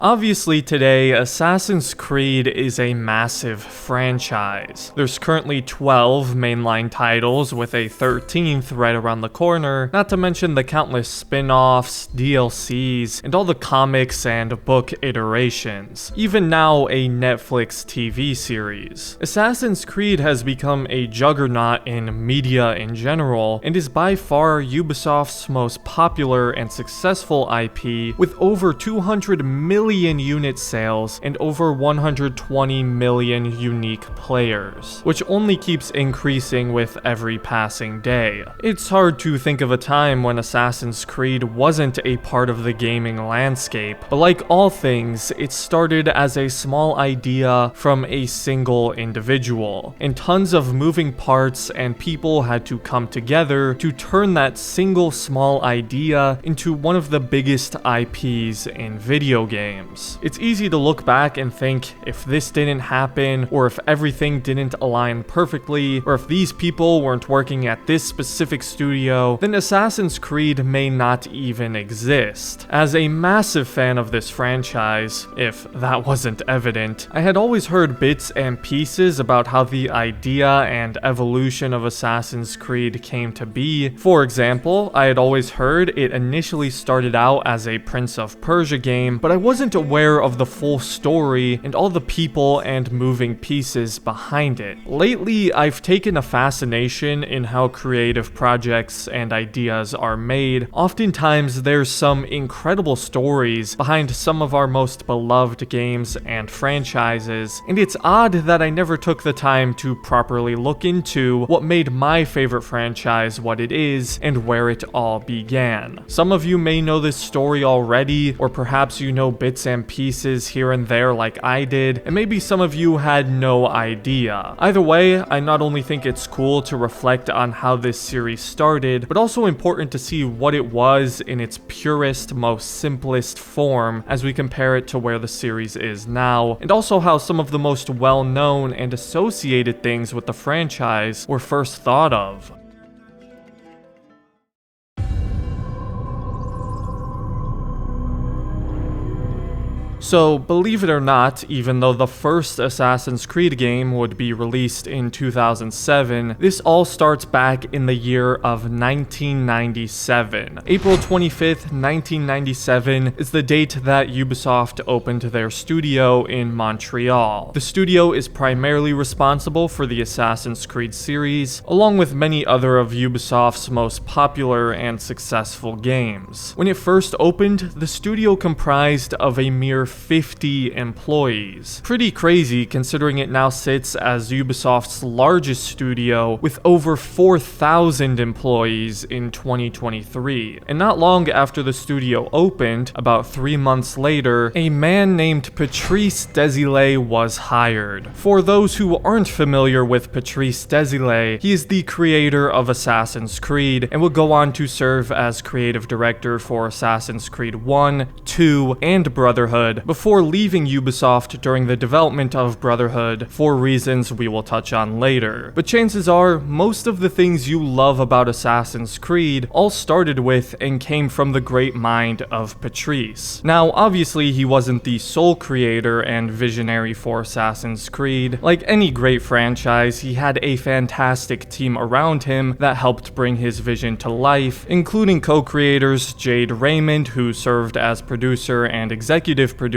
Obviously today, Assassin's Creed is a massive franchise. There's currently 12 mainline titles with a 13th right around the corner, not to mention the countless spin-offs, DLCs, and all the comics and book iterations. Even now, a Netflix TV series. Assassin's Creed has become a juggernaut in media in general, and is by far Ubisoft's most popular and successful IP, with over 200 million unit sales and over 120 million unique players, which only keeps increasing with every passing day. It's hard to think of a time when Assassin's Creed wasn't a part of the gaming landscape, but like all things, it started as a small idea from a single individual, and tons of moving parts and people had to come together to turn that single small idea into one of the biggest IPs in video games. It's easy to look back and think if this didn't happen, or if everything didn't align perfectly, or if these people weren't working at this specific studio, then Assassin's Creed may not even exist. As a massive fan of this franchise, if that wasn't evident, I had always heard bits and pieces about how the idea and evolution of Assassin's Creed came to be. For example, I had always heard it initially started out as a Prince of Persia game, but I wasn't aware of the full story and all the people and moving pieces behind it. Lately, I've taken a fascination in how creative projects and ideas are made. Oftentimes, there's some incredible stories behind some of our most beloved games and franchises, and it's odd that I never took the time to properly look into what made my favorite franchise what it is and where it all began. Some of you may know this story already, or perhaps you know bits and pieces here and there like I did, and maybe some of you had no idea. Either way, I not only think it's cool to reflect on how this series started, but also important to see what it was in its purest, most simplest form as we compare it to where the series is now, and also how some of the most well-known and associated things with the franchise were first thought of. So, believe it or not, even though the first Assassin's Creed game would be released in 2007, this all starts back in the year of 1997. April 25th, 1997 is the date that Ubisoft opened their studio in Montreal. The studio is primarily responsible for the Assassin's Creed series, along with many other of Ubisoft's most popular and successful games. When it first opened, the studio comprised of a mere 50 employees. Pretty crazy considering it now sits as Ubisoft's largest studio with over 4,000 employees in 2023. And not long after the studio opened, about 3 months later, a man named Patrice Désilets was hired. For those who aren't familiar with Patrice Désilets, he is the creator of Assassin's Creed and would go on to serve as creative director for Assassin's Creed 1, 2, and Brotherhood, before leaving Ubisoft during the development of Brotherhood for reasons we will touch on later. But chances are, most of the things you love about Assassin's Creed all started with and came from the great mind of Patrice. Now, obviously he wasn't the sole creator and visionary for Assassin's Creed. Like any great franchise, he had a fantastic team around him that helped bring his vision to life, including co-creators Jade Raymond, who served as producer and executive producer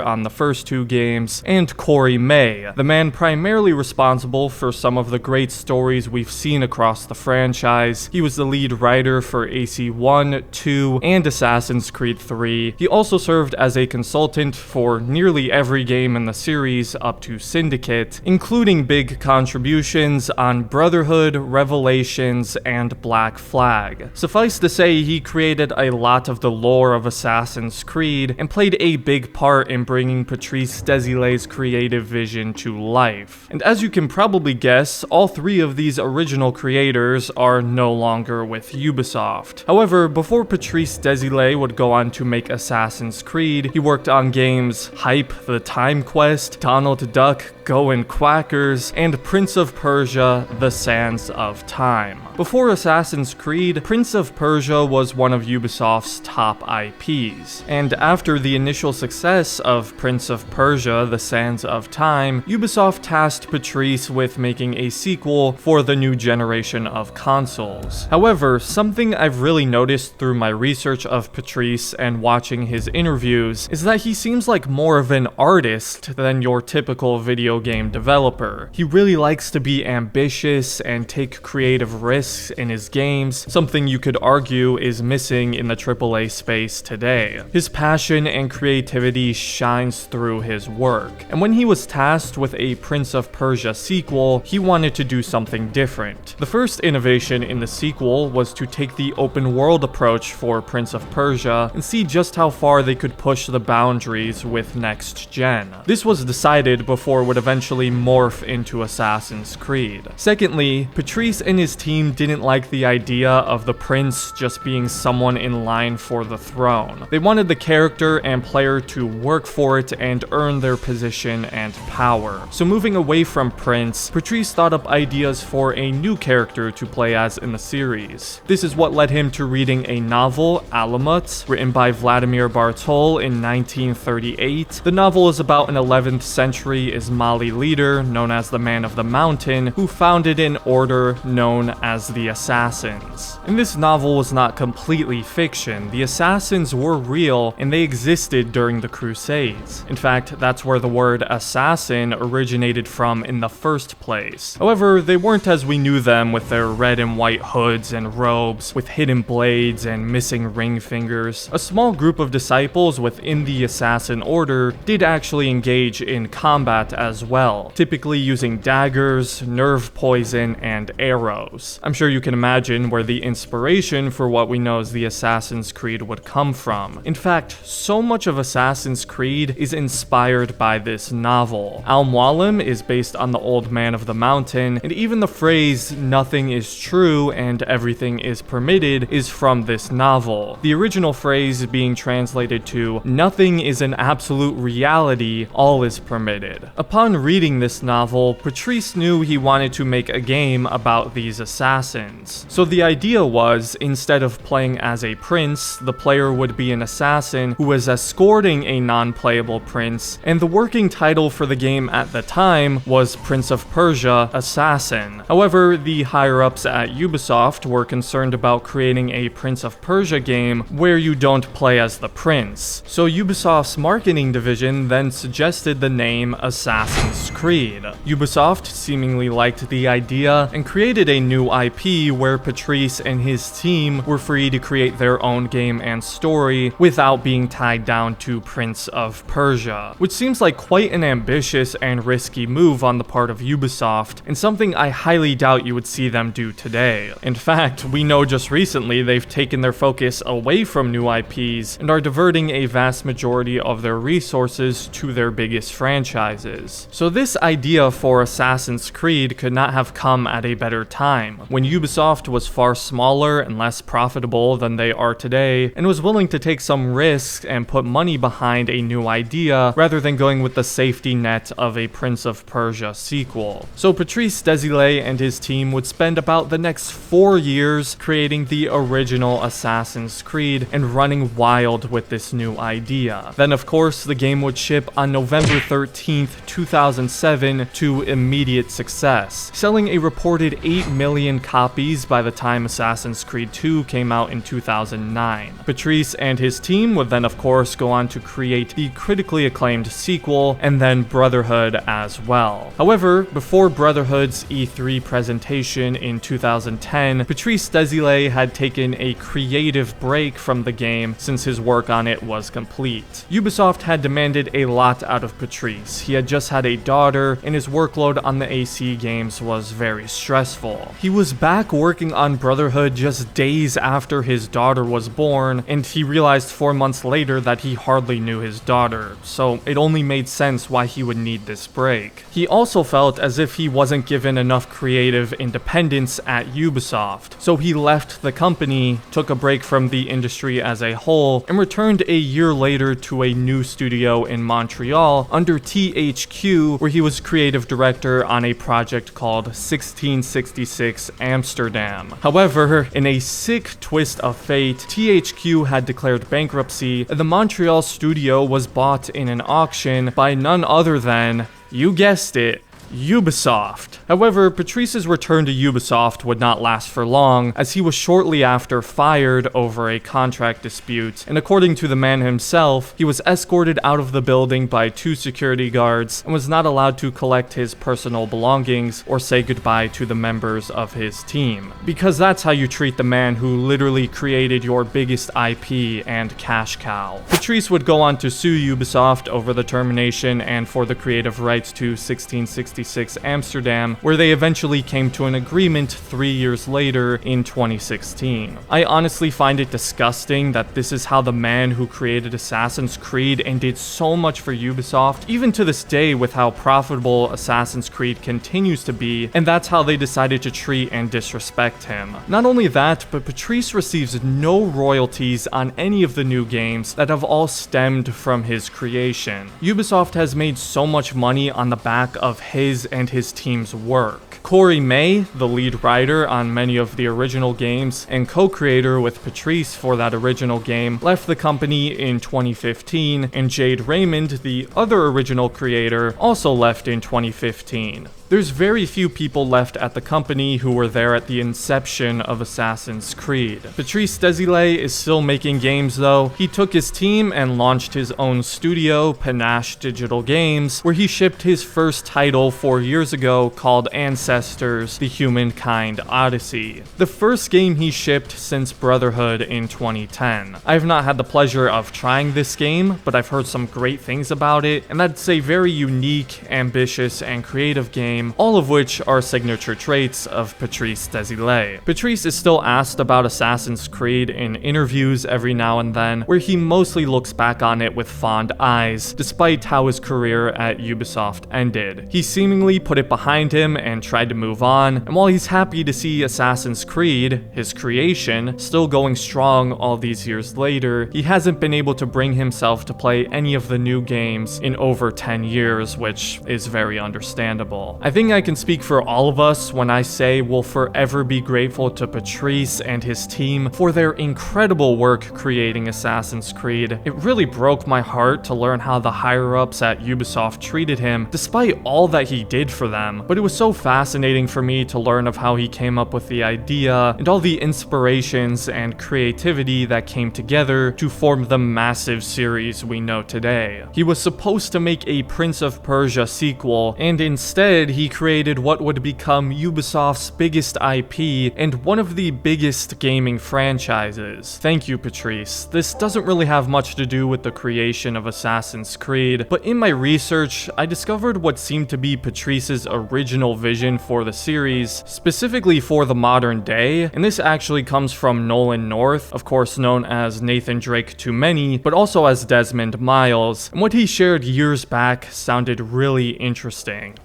on the first 2 games, and Corey May, the man primarily responsible for some of the great stories we've seen across the franchise. He was the lead writer for AC1, 2, and Assassin's Creed 3. He also served as a consultant for nearly every game in the series up to Syndicate, including big contributions on Brotherhood, Revelations, and Black Flag. Suffice to say, he created a lot of the lore of Assassin's Creed and played a big part in bringing Patrice Désilets' creative vision to life. And as you can probably guess, all 3 of these original creators are no longer with Ubisoft. However, before Patrice Désilets would go on to make Assassin's Creed, he worked on games Hype, The Time Quest, Donald Duck, Goin' Quackers, and Prince of Persia: The Sands of Time. Before Assassin's Creed, Prince of Persia was one of Ubisoft's top IPs, and after the initial success success of Prince of Persia: The Sands of Time, Ubisoft tasked Patrice with making a sequel for the new generation of consoles. However, something I've really noticed through my research of Patrice and watching his interviews is that he seems like more of an artist than your typical video game developer. He really likes to be ambitious and take creative risks in his games, something you could argue is missing in the AAA space today. His passion and creativity shines through his work, and when he was tasked with a Prince of Persia sequel, he wanted to do something different. The first innovation in the sequel was to take the open world approach for Prince of Persia and see just how far they could push the boundaries with next gen. This was decided before it would eventually morph into Assassin's Creed. Secondly, Patrice and his team didn't like the idea of the prince just being someone in line for the throne. They wanted the character and player to work for it and earn their position and power. So moving away from Prince, Patrice thought up ideas for a new character to play as in the series. This is what led him to reading a novel, Alamut, written by Vladimir Bartol in 1938. The novel is about an 11th century Ismaili leader known as the Man of the Mountain who founded an order known as the Assassins. And this novel was not completely fiction. The Assassins were real and they existed during the Crusades. In fact, that's where the word assassin originated from in the first place. However, they weren't as we knew them, with their red and white hoods and robes, with hidden blades and missing ring fingers. A small group of disciples within the Assassin Order did actually engage in combat as well, typically using daggers, nerve poison, and arrows. I'm sure you can imagine where the inspiration for what we know as the Assassin's Creed would come from. In fact, so much of Assassin's Creed is inspired by this novel. Al-Mualim is based on the Old Man of the Mountain, and even the phrase "nothing is true and everything is permitted" is from this novel. The original phrase being translated to "nothing is an absolute reality, all is permitted." Upon reading this novel, Patrice knew he wanted to make a game about these assassins. So the idea was, instead of playing as a prince, the player would be an assassin who was escorting a non-playable prince, and the working title for the game at the time was Prince of Persia: Assassin. However, the higher-ups at Ubisoft were concerned about creating a Prince of Persia game where you don't play as the prince. So Ubisoft's marketing division then suggested the name Assassin's Creed. Ubisoft seemingly liked the idea and created a new IP where Patrice and his team were free to create their own game and story without being tied down to Prince of Persia, which seems like quite an ambitious and risky move on the part of Ubisoft, and something I highly doubt you would see them do today. In fact, we know just recently they've taken their focus away from new IPs and are diverting a vast majority of their resources to their biggest franchises. So this idea for Assassin's Creed could not have come at a better time, when Ubisoft was far smaller and less profitable than they are today, and was willing to take some risks and put money behind a new idea rather than going with the safety net of a Prince of Persia sequel. So Patrice Desilets and his team would spend about the next 4 years creating the original Assassin's Creed and running wild with this new idea. Then of course the game would ship on November 13th, 2007 to immediate success, selling a reported 8 million copies by the time Assassin's Creed 2 came out in 2009. Patrice and his team would then of course go on to create the critically acclaimed sequel and then Brotherhood as well. However, before Brotherhood's E3 presentation in 2010, Patrice Desilets had taken a creative break from the game since his work on it was complete. Ubisoft had demanded a lot out of Patrice. He had just had a daughter, and his workload on the AC games was very stressful. He was back working on Brotherhood just days after his daughter was born, and he realized 4 months later that he hardly knew his daughter, so it only made sense why he would need this break. He also felt as if he wasn't given enough creative independence at Ubisoft, so he left the company, took a break from the industry as a whole, and returned a year later to a new studio in Montreal under THQ, where he was creative director on a project called 1666 Amsterdam. However, in a sick twist of fate, THQ had declared bankruptcy, and the Montreal studio studio was bought in an auction by none other than, you guessed it, Ubisoft. However, Patrice's return to Ubisoft would not last for long, as he was shortly after fired over a contract dispute, and according to the man himself, he was escorted out of the building by 2 security guards and was not allowed to collect his personal belongings or say goodbye to the members of his team. Because that's how you treat the man who literally created your biggest IP and cash cow. Patrice would go on to sue Ubisoft over the termination and for the creative rights to 1666 Amsterdam, where they eventually came to an agreement 3 years later in 2016. I honestly find it disgusting that this is how the man who created Assassin's Creed and did so much for Ubisoft, even to this day with how profitable Assassin's Creed continues to be, and that's how they decided to treat and disrespect him. Not only that, but Patrice receives no royalties on any of the new games that have all stemmed from his creation. Ubisoft has made so much money on the back of his and his team's work. Corey May, the lead writer on many of the original games and co-creator with Patrice for that original game, left the company in 2015, and Jade Raymond, the other original creator, also left in 2015. There's very few people left at the company who were there at the inception of Assassin's Creed. Patrice Desilets is still making games though. He took his team and launched his own studio, Panache Digital Games, where he shipped his first title 4 years ago called Ancestors: The Humankind Odyssey, the first game he shipped since Brotherhood in 2010. I have not had the pleasure of trying this game, but I've heard some great things about it, and that's a very unique, ambitious, and creative game, all of which are signature traits of Patrice Desilets. Patrice is still asked about Assassin's Creed in interviews every now and then, where he mostly looks back on it with fond eyes, despite how his career at Ubisoft ended. He seemingly put it behind him and tried to move on, and while he's happy to see Assassin's Creed, his creation, still going strong all these years later, he hasn't been able to bring himself to play any of the new games in over 10 years, which is very understandable. I think I can speak for all of us when I say we'll forever be grateful to Patrice and his team for their incredible work creating Assassin's Creed. It really broke my heart to learn how the higher-ups at Ubisoft treated him, despite all that he did for them, but it was so fascinating for me to learn of how he came up with the idea and all the inspirations and creativity that came together to form the massive series we know today. He was supposed to make a Prince of Persia sequel, and instead he created what would become Ubisoft's biggest IP and one of the biggest gaming franchises. Thank you, Patrice. This doesn't really have much to do with the creation of Assassin's Creed, but in my research, I discovered what seemed to be Patrice's original vision for the series, specifically for the modern day, and this actually comes from Nolan North, of course known as Nathan Drake to many, but also as Desmond Miles, and what he shared years back sounded really interesting.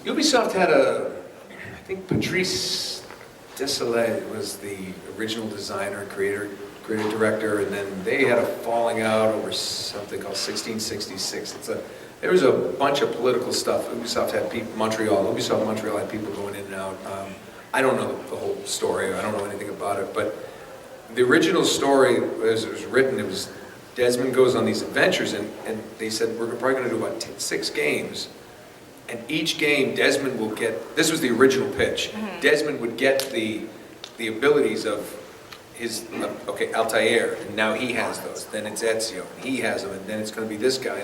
Ubisoft had I think Patrice Desilets was the original designer, creative director, and then they had a falling out over something called 1666. There was a bunch of political stuff. Ubisoft had people, Ubisoft Montreal had people going in and out. I don't know the whole story. I don't know anything about it, but the original story, as it was written, it was Desmond goes on these adventures, and they said, we're probably going to do about 6 games. And each game, Desmond will get, this was the original pitch, Desmond would get the abilities of his, Altair, and now he has those. Then it's Ezio, and he has them, and then it's going to be this guy.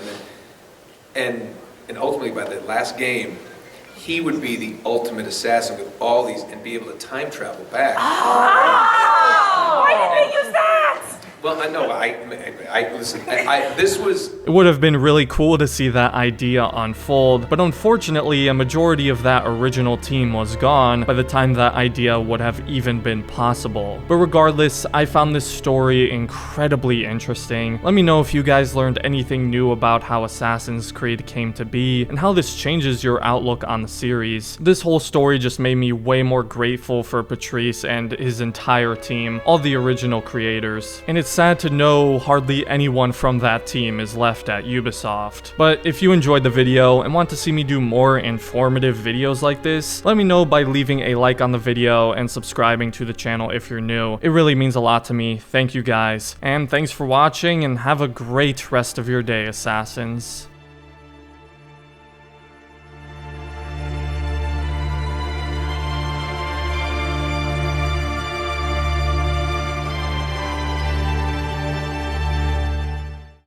And ultimately, by the last game, he would be the ultimate assassin with all these, and be able to time travel back. Oh! Why did they use that? Well, I know, listen, this was... It would have been really cool to see that idea unfold, but unfortunately a majority of that original team was gone by the time that idea would have even been possible. But regardless, I found this story incredibly interesting. Let me know if you guys learned anything new about how Assassin's Creed came to be, and how this changes your outlook on the series. This whole story just made me way more grateful for Patrice and his entire team, all the original creators, and it's it's sad to know hardly anyone from that team is left at Ubisoft. But if you enjoyed the video and want to see me do more informative videos like this, let me know by leaving a like on the video and subscribing to the channel if you're new. It really means a lot to me. Thank you guys, and thanks for watching, and have a great rest of your day, Assassins.